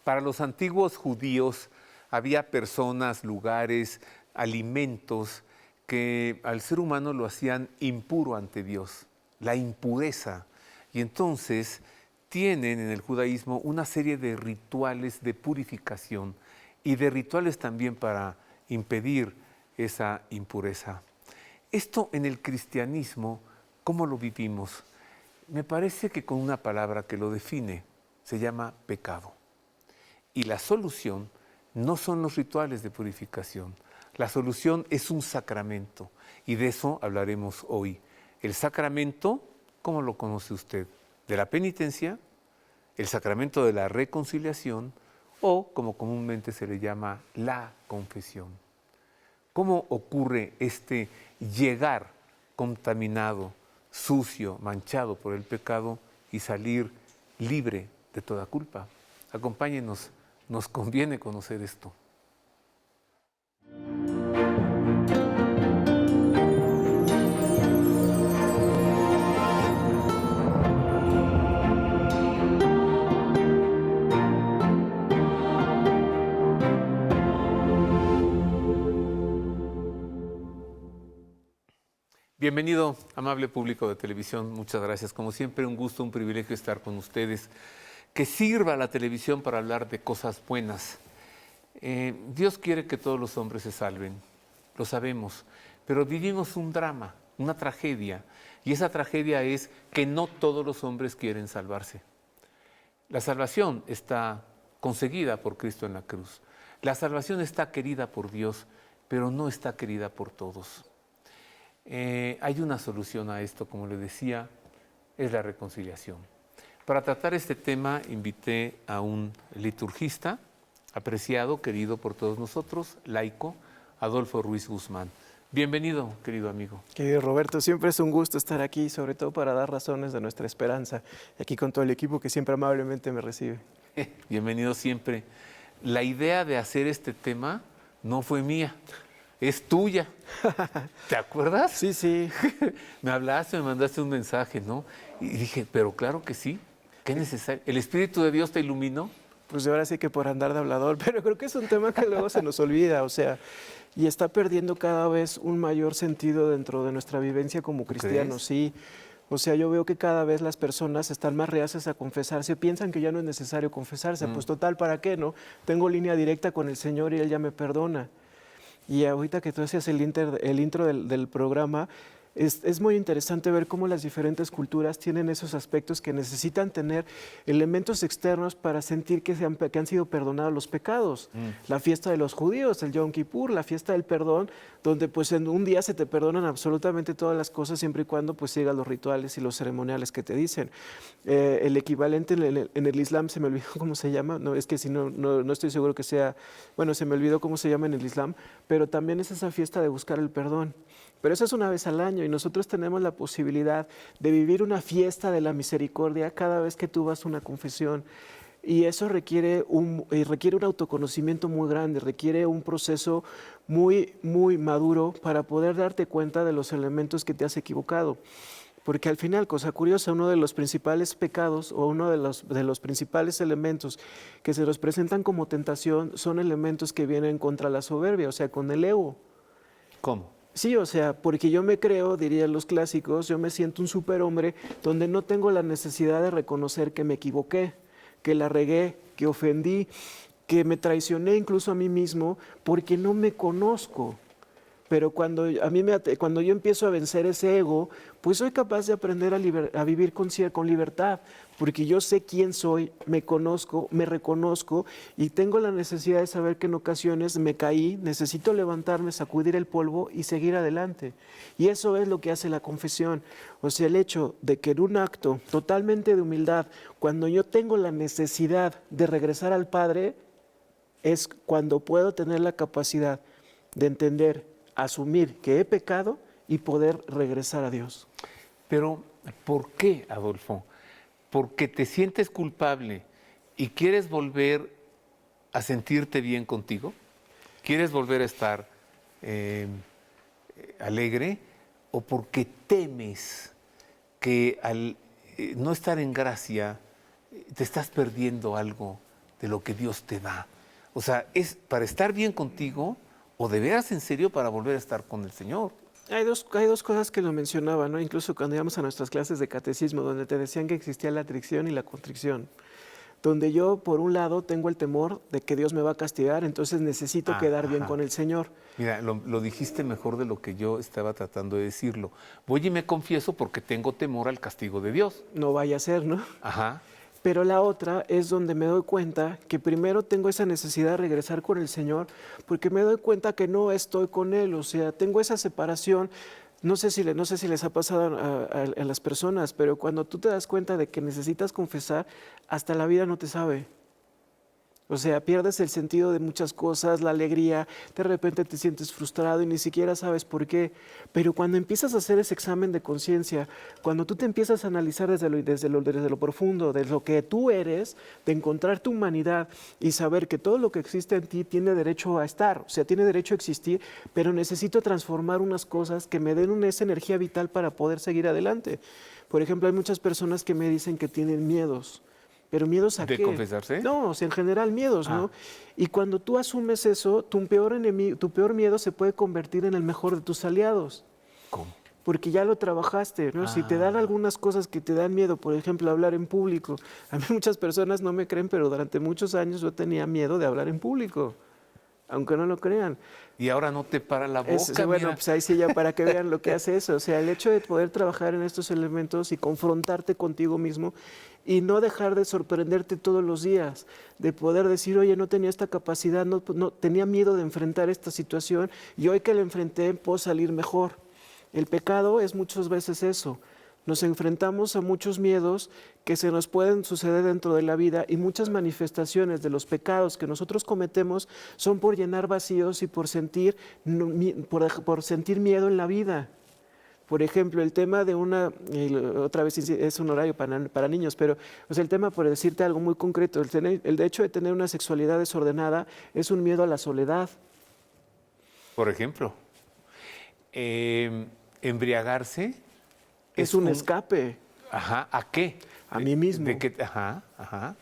Para los antiguos judíos había personas, lugares, alimentos que al ser humano lo hacían impuro ante Dios, la impureza. Y entonces tienen en el judaísmo una serie de rituales de purificación y de rituales también para impedir esa impureza. Esto en el cristianismo, ¿cómo lo vivimos? Me parece que con una palabra que lo define, se llama pecado. Y la solución no son los rituales de purificación. La solución es un sacramento y de eso hablaremos hoy. El sacramento, ¿cómo lo conoce usted? De la penitencia, el sacramento de la reconciliación o, como comúnmente se le llama, la confesión. ¿Cómo ocurre este llegar contaminado, sucio, manchado por el pecado y salir libre de toda culpa? Acompáñenos, nos conviene conocer esto. Bienvenido, amable público de televisión. Muchas gracias. Como siempre, un gusto, un privilegio estar con ustedes. Que sirva la televisión para hablar de cosas buenas. Dios quiere que todos los hombres se salven, lo sabemos, pero vivimos un drama, una tragedia, y esa tragedia es que no todos los hombres quieren salvarse. La salvación está conseguida por Cristo en la cruz. La salvación está querida por Dios, pero no está querida por todos. Hay una solución a esto, como le decía, es la reconciliación. Para tratar este tema invité a un liturgista apreciado, querido por todos nosotros, laico, Adolfo Ruiz Guzmán. Bienvenido, querido amigo. Querido Roberto, siempre es un gusto estar aquí, sobre todo para dar razones de nuestra esperanza, aquí con todo el equipo que siempre amablemente me recibe. Bienvenido siempre. La idea de hacer este tema no fue mía. Es tuya. ¿Te acuerdas? Sí, sí. Me hablaste, me mandaste un mensaje, ¿no? Y dije, pero claro que sí. ¿Qué necesario? ¿El Espíritu de Dios te iluminó? Pues ahora sí que por andar de hablador, pero creo que es un tema que luego se nos olvida, o sea, y está perdiendo cada vez un mayor sentido dentro de nuestra vivencia como cristianos, sí. O sea, yo veo que cada vez las personas están más reacias a confesarse, piensan que ya no es necesario confesarse, pues total, ¿para qué, no? Tengo línea directa con el Señor y Él ya me perdona. Y ahorita que tú hacías el intro del programa, es muy interesante ver cómo las diferentes culturas tienen esos aspectos que necesitan tener elementos externos para sentir que han sido perdonados los pecados. La fiesta de los judíos, el Yom Kippur, la fiesta del perdón, donde pues en un día se te perdonan absolutamente todas las cosas siempre y cuando pues sigas los rituales y los ceremoniales que te dicen. El equivalente en el Islam, se me olvidó cómo se llama, no, es que si no estoy seguro que sea, bueno, se me olvidó cómo se llama en el Islam, pero también es esa fiesta de buscar el perdón. Pero eso es una vez al año y nosotros tenemos la posibilidad de vivir una fiesta de la misericordia cada vez que tú vas a una confesión. Y eso requiere un autoconocimiento muy grande, requiere un proceso muy, muy maduro para poder darte cuenta de los elementos que te has equivocado. Porque al final, cosa curiosa, uno de los principales pecados o uno de los principales elementos que se nos presentan como tentación son elementos que vienen contra la soberbia, o sea, con el ego. ¿Cómo? Sí, o sea, porque yo me creo, dirían los clásicos, yo me siento un superhombre donde no tengo la necesidad de reconocer que me equivoqué, que la regué, que ofendí, que me traicioné incluso a mí mismo porque no me conozco. Pero cuando yo empiezo a vencer ese ego, pues soy capaz de aprender a vivir con libertad, porque yo sé quién soy, me conozco, me reconozco y tengo la necesidad de saber que en ocasiones me caí, necesito levantarme, sacudir el polvo y seguir adelante. Y eso es lo que hace la confesión. O sea, el hecho de que en un acto totalmente de humildad, cuando yo tengo la necesidad de regresar al Padre, es cuando puedo tener la capacidad de entender, asumir que he pecado y poder regresar a Dios. Pero, ¿por qué, Adolfo? ¿Porque te sientes culpable y quieres volver a sentirte bien contigo? ¿Quieres volver a estar alegre? ¿O porque temes que al no estar en gracia te estás perdiendo algo de lo que Dios te da. O sea, es para estar bien contigo o de veras en serio para volver a estar con el Señor. Hay dos cosas que lo mencionaba, ¿no? Incluso cuando íbamos a nuestras clases de catecismo, donde te decían que existía la atracción y la contrición. Donde yo, por un lado, tengo el temor de que Dios me va a castigar, entonces necesito quedar bien con el Señor. Mira, lo dijiste mejor de lo que yo estaba tratando de decirlo. Voy y me confieso porque tengo temor al castigo de Dios. No vaya a ser, ¿no? Ajá. Pero la otra es donde me doy cuenta que primero tengo esa necesidad de regresar con el Señor, porque me doy cuenta que no estoy con Él, o sea, tengo esa separación. No sé si les ha pasado a las personas, pero cuando tú te das cuenta de que necesitas confesar, hasta la vida no te sabe. O sea, pierdes el sentido de muchas cosas, la alegría, de repente te sientes frustrado y ni siquiera sabes por qué. Pero cuando empiezas a hacer ese examen de conciencia, cuando tú te empiezas a analizar desde lo profundo, de lo que tú eres, de encontrar tu humanidad y saber que todo lo que existe en ti tiene derecho a estar, o sea, tiene derecho a existir, pero necesito transformar unas cosas que me den esa energía vital para poder seguir adelante. Por ejemplo, hay muchas personas que me dicen que tienen miedos. ¿Pero miedos a qué? ¿De confesarse? No, o sea, en general miedos, ¿no? Y cuando tú asumes eso, tu peor miedo se puede convertir en el mejor de tus aliados. ¿Cómo? Porque ya lo trabajaste, ¿no? Si te dan algunas cosas que te dan miedo, por ejemplo, hablar en público. A mí muchas personas no me creen, pero durante muchos años yo tenía miedo de hablar en público, aunque no lo crean. Y ahora no te para la boca, Bueno, mira. pues ahí sí ya para que vean lo que hace eso. O sea, el hecho de poder trabajar en estos elementos y confrontarte contigo mismo y no dejar de sorprenderte todos los días, de poder decir, oye, no tenía esta capacidad, no tenía miedo de enfrentar esta situación y hoy que la enfrenté puedo salir mejor. El pecado es muchas veces eso. Nos enfrentamos a muchos miedos que se nos pueden suceder dentro de la vida y muchas manifestaciones de los pecados que nosotros cometemos son por llenar vacíos y por sentir miedo en la vida. Por ejemplo, el tema de otra vez es un horario para niños, pero o sea, el tema, por decirte algo muy concreto, el hecho de tener una sexualidad desordenada es un miedo a la soledad. Por ejemplo, embriagarse es un escape. Ajá, ¿a qué? A mí mismo. ¿De qué? Ajá, ajá.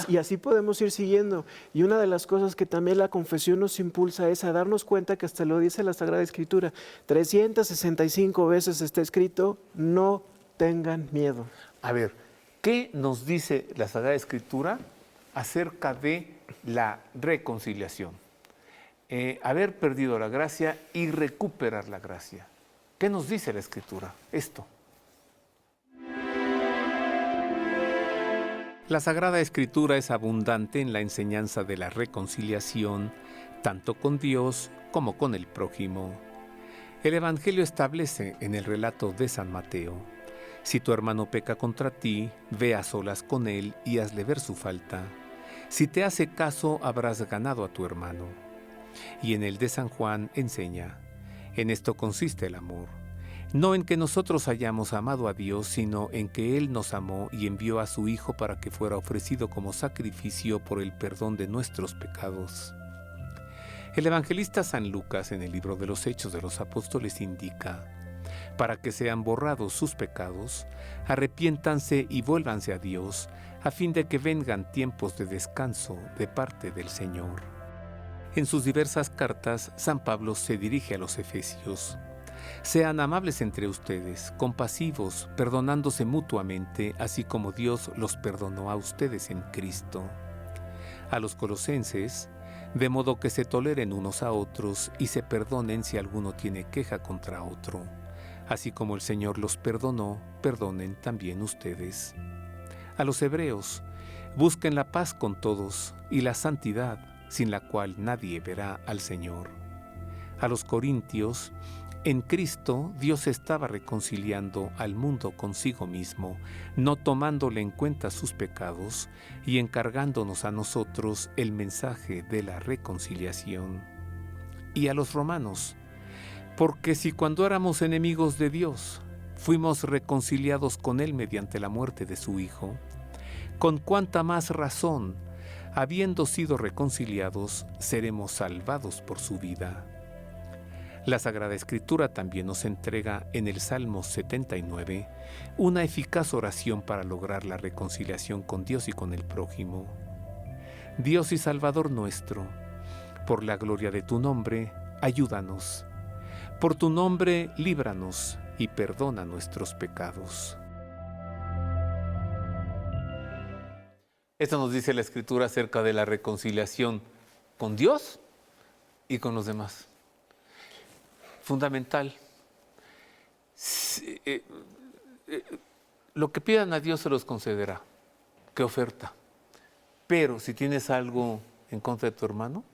Y así podemos ir siguiendo. Y una de las cosas que también la confesión nos impulsa es a darnos cuenta que hasta lo dice la Sagrada Escritura. 365 veces está escrito, no tengan miedo. A ver, ¿qué nos dice la Sagrada Escritura acerca de la reconciliación? Haber perdido la gracia y recuperar la gracia. ¿Qué nos dice la Escritura? Esto. La Sagrada Escritura es abundante en la enseñanza de la reconciliación, tanto con Dios como con el prójimo. El Evangelio establece en el relato de San Mateo: si tu hermano peca contra ti, ve a solas con él y hazle ver su falta. Si te hace caso, habrás ganado a tu hermano. Y en el de San Juan enseña: en esto consiste el amor. No en que nosotros hayamos amado a Dios, sino en que Él nos amó y envió a su Hijo para que fuera ofrecido como sacrificio por el perdón de nuestros pecados. El evangelista San Lucas, en el libro de los Hechos de los Apóstoles, indica: para que sean borrados sus pecados, arrepiéntanse y vuélvanse a Dios, a fin de que vengan tiempos de descanso de parte del Señor. En sus diversas cartas, San Pablo se dirige a los efesios: sean amables entre ustedes, compasivos, perdonándose mutuamente, así como Dios los perdonó a ustedes en Cristo. A los colosenses: de modo que se toleren unos a otros y se perdonen si alguno tiene queja contra otro. Así como el Señor los perdonó, perdonen también ustedes. A los hebreos: busquen la paz con todos y la santidad, sin la cual nadie verá al Señor. A los corintios: en Cristo Dios estaba reconciliando al mundo consigo mismo, no tomándole en cuenta sus pecados y encargándonos a nosotros el mensaje de la reconciliación. Y a los romanos: porque si cuando éramos enemigos de Dios, fuimos reconciliados con Él mediante la muerte de su Hijo, con cuánta más razón, habiendo sido reconciliados, seremos salvados por su vida. La Sagrada Escritura también nos entrega en el Salmo 79 una eficaz oración para lograr la reconciliación con Dios y con el prójimo. Dios y Salvador nuestro, por la gloria de tu nombre, ayúdanos. Por tu nombre, líbranos y perdona nuestros pecados. Esto nos dice la Escritura acerca de la reconciliación con Dios y con los demás. Fundamental. Lo que pidan a Dios se los concederá. ¿Qué oferta? Pero si tienes algo en contra de tu hermano,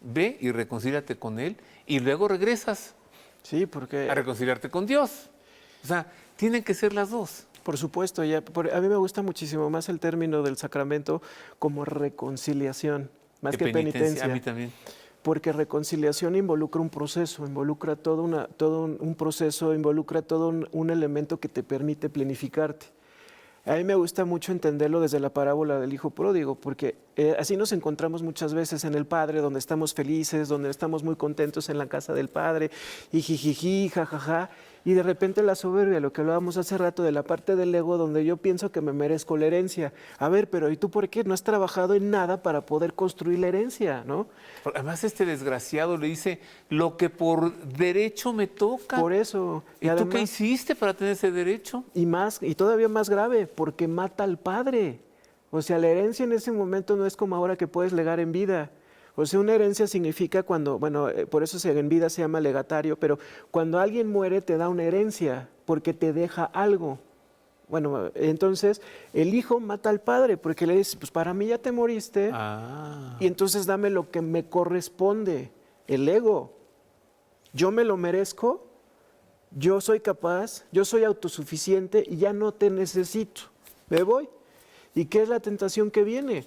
ve y reconcíliate con él y luego regresas a reconciliarte con Dios. O sea, tienen que ser las dos. Por supuesto, a mí me gusta muchísimo más el término del sacramento como reconciliación, más que penitencia. A mí también. Porque reconciliación involucra un proceso, involucra todo un proceso, involucra todo un elemento que te permite planificarte. A mí me gusta mucho entenderlo desde la parábola del hijo pródigo, porque así nos encontramos muchas veces en el Padre, donde estamos felices, donde estamos muy contentos en la casa del Padre, y jijiji, jajaja, y de repente la soberbia, lo que hablábamos hace rato de la parte del ego, donde yo pienso que me merezco la herencia. A ver, pero ¿y tú por qué no has trabajado en nada para poder construir la herencia, no? Además, este desgraciado le dice, lo que por derecho me toca. Por eso. ¿Y además, tú qué hiciste para tener ese derecho? Y todavía más grave, porque mata al padre. O sea, la herencia en ese momento no es como ahora que puedes legar en vida. O sea, una herencia significa cuando, por eso en vida se llama legatario, pero cuando alguien muere te da una herencia, porque te deja algo. Bueno, entonces el hijo mata al padre, porque le dice, pues para mí ya te moriste, y entonces dame lo que me corresponde, el ego. Yo me lo merezco, yo soy capaz, yo soy autosuficiente y ya no te necesito. Me voy. ¿Y qué es la tentación que viene?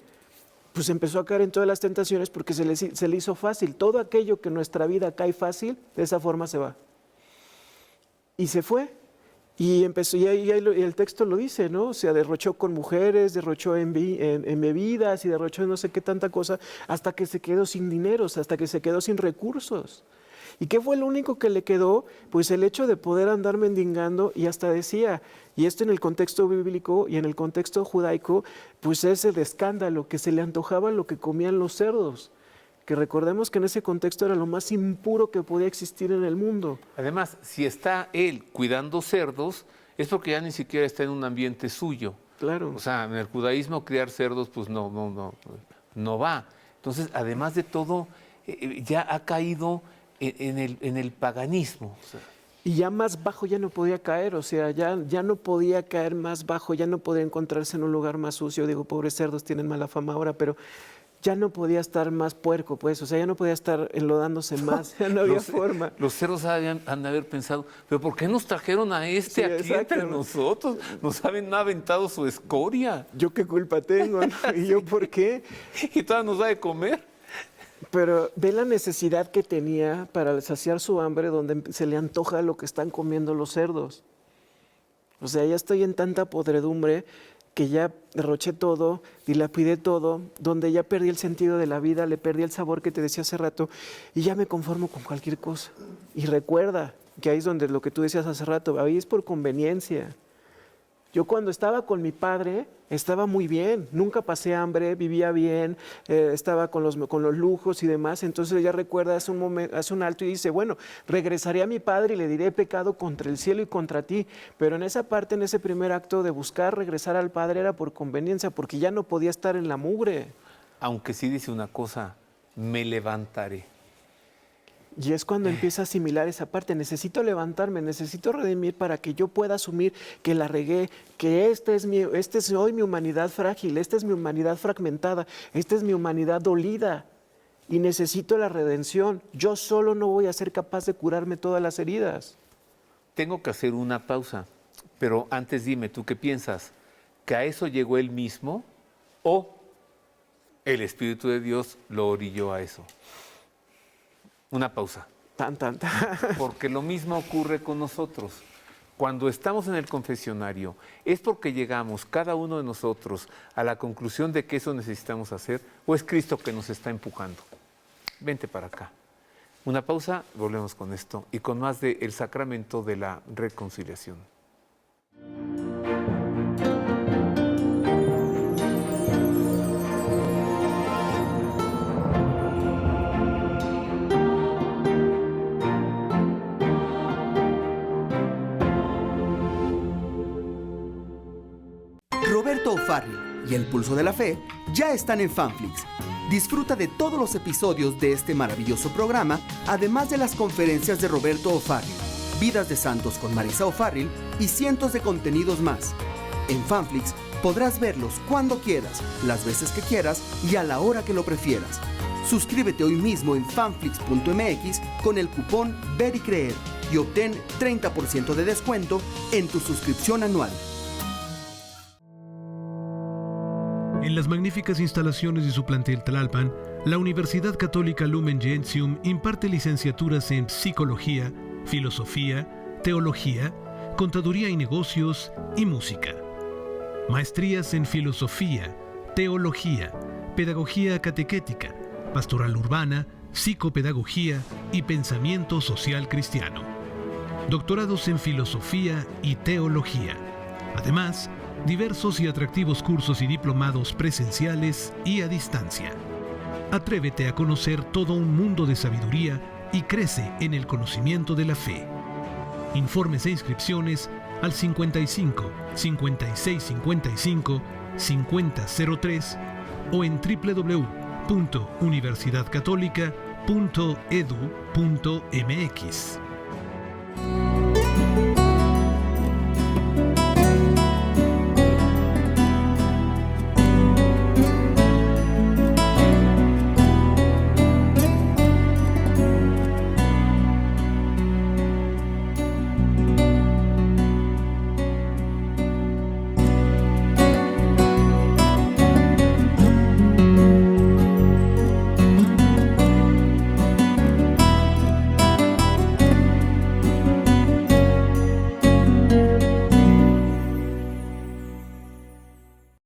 Pues empezó a caer en todas las tentaciones porque se le hizo fácil. Todo aquello que en nuestra vida cae fácil, de esa forma se va. Y se fue. Y empezó, y el texto lo dice, ¿no? O sea, derrochó con mujeres, derrochó en bebidas y derrochó en no sé qué tanta cosa, hasta que se quedó sin dineros, hasta que se quedó sin recursos. ¿Y qué fue lo único que le quedó? Pues el hecho de poder andar mendigando, y hasta decía, y esto en el contexto bíblico y en el contexto judaico, pues es el escándalo, que se le antojaba lo que comían los cerdos, que recordemos que en ese contexto era lo más impuro que podía existir en el mundo. Además, si está él cuidando cerdos, es porque ya ni siquiera está en un ambiente suyo. Claro. O sea, en el judaísmo criar cerdos pues no va. Entonces, además de todo, ya ha caído en el paganismo. O sea. Y ya más bajo ya no podía caer, o sea, ya no podía caer más bajo, ya no podía encontrarse en un lugar más sucio. Digo, pobres cerdos tienen mala fama ahora, pero ya no podía estar más puerco, pues, o sea, ya no podía estar enlodándose más, ya no había forma. Los cerdos han de haber pensado, pero ¿por qué nos trajeron a aquí entre nosotros? Nos han aventado su escoria. ¿Yo qué culpa tengo? ¿No? ¿Y yo por qué? Y todavía nos da de comer. Pero ve la necesidad que tenía para saciar su hambre, donde se le antoja lo que están comiendo los cerdos. O sea, ya estoy en tanta podredumbre que ya derroché todo, dilapidé todo, donde ya perdí el sentido de la vida, le perdí el sabor que te decía hace rato, y ya me conformo con cualquier cosa. Y recuerda que ahí es donde lo que tú decías hace rato, ahí es por conveniencia. Yo cuando estaba con mi padre estaba muy bien, nunca pasé hambre, vivía bien, estaba con los lujos y demás. Entonces ya recuerda, hace un alto y dice, bueno, regresaré a mi padre y le diré, he pecado contra el cielo y contra ti. Pero en esa parte, en ese primer acto de buscar regresar al padre era por conveniencia, porque ya no podía estar en la mugre. Aunque sí dice una cosa, me levantaré. Y es cuando empieza a asimilar esa parte. Necesito levantarme, necesito redimir para que yo pueda asumir que la regué, que esta es hoy mi humanidad frágil, esta es mi humanidad fragmentada, esta es mi humanidad dolida. Y necesito la redención. Yo solo no voy a ser capaz de curarme todas las heridas. Tengo que hacer una pausa, pero antes dime, ¿tú qué piensas? ¿Que a eso llegó él mismo o el Espíritu de Dios lo orilló a eso? Una pausa. Porque lo mismo ocurre con nosotros. Cuando estamos en el confesionario, es porque llegamos cada uno de nosotros a la conclusión de que eso necesitamos hacer, o es Cristo que nos está empujando. Vente para acá. Una pausa, volvemos con esto y con más del sacramento de la reconciliación. Roberto O'Farrill y El Pulso de la Fe ya están en Fanflix. Disfruta de todos los episodios de este maravilloso programa, además de las conferencias de Roberto O'Farrill, Vidas de Santos con Marisa O'Farrill y cientos de contenidos más. En Fanflix podrás verlos cuando quieras, las veces que quieras y a la hora que lo prefieras. Suscríbete hoy mismo en fanflix.mx con el cupón Ver y Creer y obtén 30% de descuento en tu suscripción anual. En las magníficas instalaciones de su plantel Tlalpan, la Universidad Católica Lumen Gentium imparte licenciaturas en Psicología, Filosofía, Teología, Contaduría y Negocios y Música. Maestrías en Filosofía, Teología, Pedagogía Catequética, Pastoral Urbana, Psicopedagogía y Pensamiento Social Cristiano. Doctorados en Filosofía y Teología. Además, diversos y atractivos cursos y diplomados presenciales y a distancia. Atrévete a conocer todo un mundo de sabiduría y crece en el conocimiento de la fe. Informes e inscripciones al 55 56 55 5003 o en www.universidadcatólica.edu.mx.